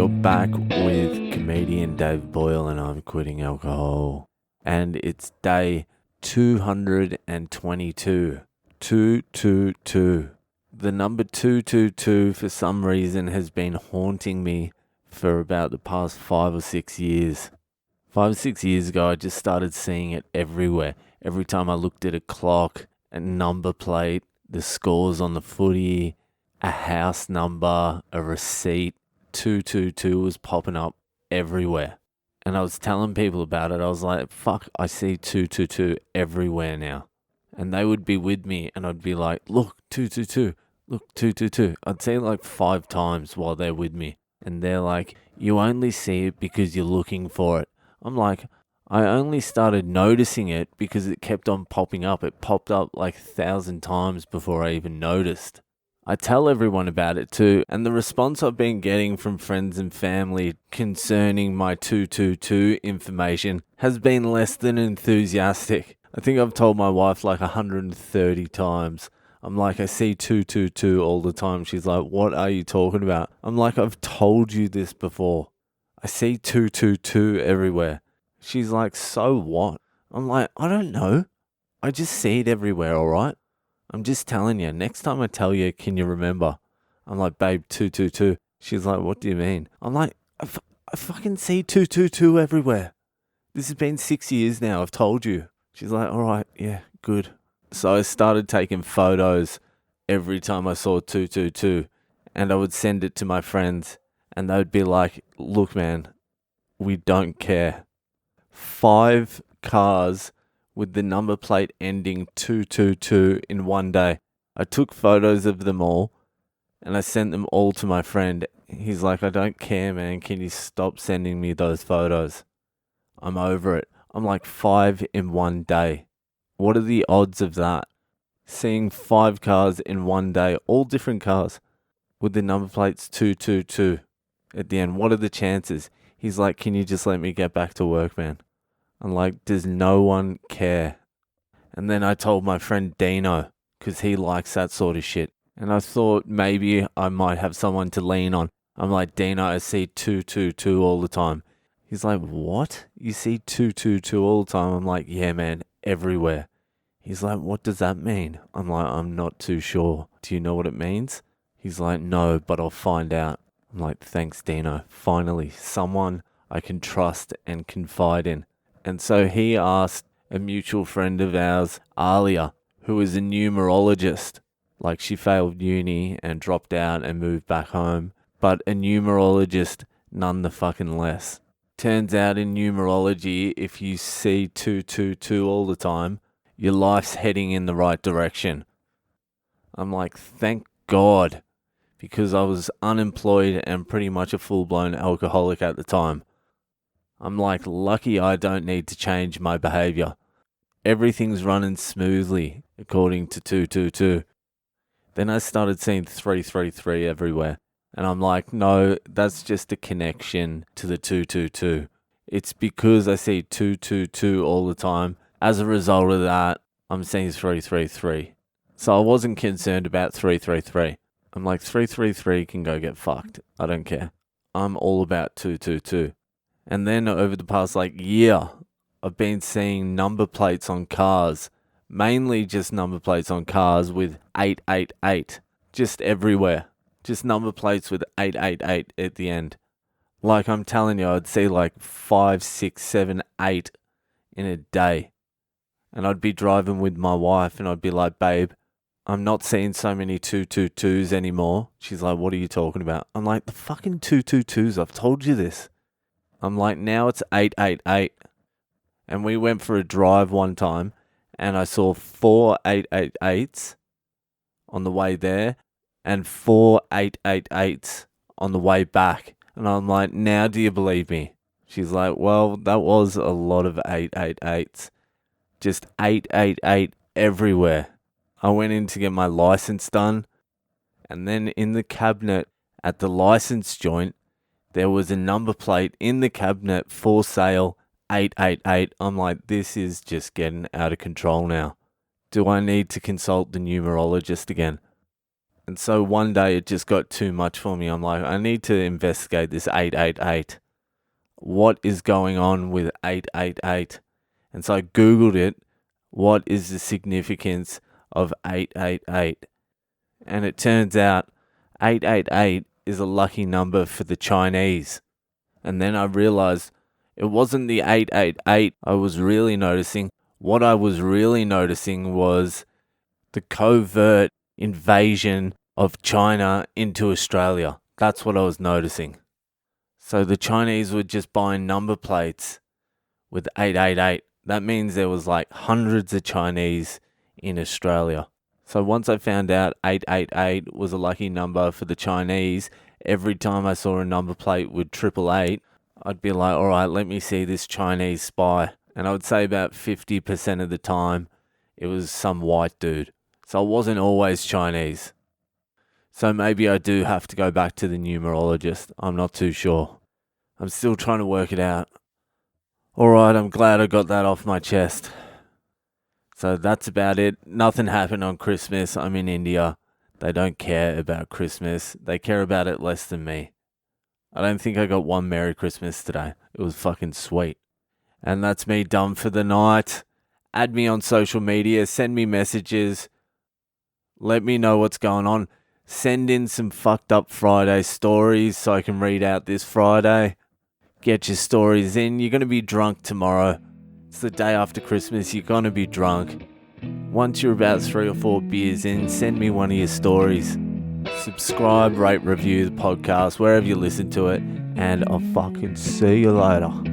You're back with comedian David Boyle and I'm quitting alcohol. And it's day 222. 222. The number 222 for some reason has been haunting me for about the past 5 or 6 years. 5 or 6 years ago, I just started seeing it everywhere. Every time I looked at a clock, a number plate, the scores on the footy, a house number, a receipt, 222 was popping up everywhere. And I was telling people about it. I was like, fuck, I see 222 everywhere now. And they would be with me and I'd be like, look, 222, look, 222. I'd say it like 5 times while they're with me. And they're like, you only see it because you're looking for it. I'm like, I only started noticing it because it kept on popping up. It popped up like 1,000 times before I even noticed. I tell everyone about it too, and the response I've been getting from friends and family concerning my 222 information has been less than enthusiastic. I think I've told my wife like 130 times. I'm like, I see 222 all the time. She's like, what are you talking about? I'm like, I've told you this before. I see 222 everywhere. She's like, so what? I'm like, I don't know. I just see it everywhere, all right? I'm just telling you. Next time I tell you, can you remember? I'm like, babe, 222. She's like, what do you mean? I'm like, I fucking see 222 everywhere. This has been 6 years now. I've told you. She's like, all right, yeah, good. So I started taking photos every time I saw 222 and I would send it to my friends and they would be like, look, man, we don't care. 5 cars with the number plate ending 222 in one day. I took photos of them all and I sent them all to my friend. He's like, I don't care, man. Can you stop sending me those photos? I'm over it. I'm like, 5 in one day. What are the odds of that? Seeing 5 cars in one day, all different cars, with the number plates 222 at the end. What are the chances? He's like, can you just let me get back to work, man? I'm like, does no one care? And then I told my friend Dino, because he likes that sort of shit. And I thought maybe I might have someone to lean on. I'm like, Dino, I see 222 all the time. He's like, what? You see 222 all the time? I'm like, yeah, man, everywhere. He's like, what does that mean? I'm like, I'm not too sure. Do you know what it means? He's like, no, but I'll find out. I'm like, thanks, Dino. Finally, someone I can trust and confide in. And so he asked a mutual friend of ours, Alia, who is a numerologist. Like, she failed uni and dropped out and moved back home. But a numerologist none the fucking less. Turns out in numerology, if you see 222 all the time, your life's heading in the right direction. I'm like, thank God. Because I was unemployed and pretty much a full-blown alcoholic at the time. I'm like, lucky I don't need to change my behavior. Everything's running smoothly, according to 222. Then I started seeing 333 everywhere. And I'm like, no, that's just a connection to the 222. It's because I see 222 all the time. As a result of that, I'm seeing 333. So I wasn't concerned about 333. I'm like, 333 can go get fucked. I don't care. I'm all about 222. And then over the past year, I've been seeing number plates on cars, mainly just number plates on cars with 888, just everywhere. Just number plates with 888 at the end. Like I'm telling you, I'd see 5, 6, 7, 8 in a day. And I'd be driving with my wife and I'd be like, babe, I'm not seeing so many 222s anymore. She's like, what are you talking about? I'm like, the fucking 222s, I've told you this. I'm like, now it's 888. And we went for a drive one time and I saw 4 888s on the way there and 4 888s on the way back. And I'm like, now do you believe me? She's like, well, that was a lot of 888s. Just 888 everywhere. I went in to get my license done. And then in the cabinet at the license joint, there was a number plate in the cabinet for sale, 888. I'm like, this is just getting out of control now. Do I need to consult the numerologist again? And so one day it just got too much for me. I'm like, I need to investigate this 888. What is going on with 888? And so I Googled it. What is the significance of 888? And it turns out 888 is a lucky number for the Chinese. And then I realized it wasn't the 888 I was really noticing. What I was really noticing was the covert invasion of China into Australia. That's what I was noticing. So the Chinese were just buying number plates with 888. That means there was like hundreds of Chinese in Australia. So once I found out 888 was a lucky number for the Chinese, every time I saw a number plate with 888, I'd be like, all right, let me see this Chinese spy. And I would say about 50% of the time, it was some white dude. So it wasn't always Chinese. So maybe I do have to go back to the numerologist. I'm not too sure. I'm still trying to work it out. All right, I'm glad I got that off my chest. So that's about it. Nothing happened on Christmas. I'm in India. They don't care about Christmas. They care about it less than me. I don't think I got one Merry Christmas today. It was fucking sweet. And that's me done for the night. Add me on social media. Send me messages. Let me know what's going on. Send in some fucked up Friday stories so I can read out this Friday. Get your stories in. You're going to be drunk tomorrow. It's the day after Christmas. You're going to be drunk. Once you're about 3 or 4 beers in, send me one of your stories. Subscribe, rate, review the podcast, wherever you listen to it. And I'll fucking see you later.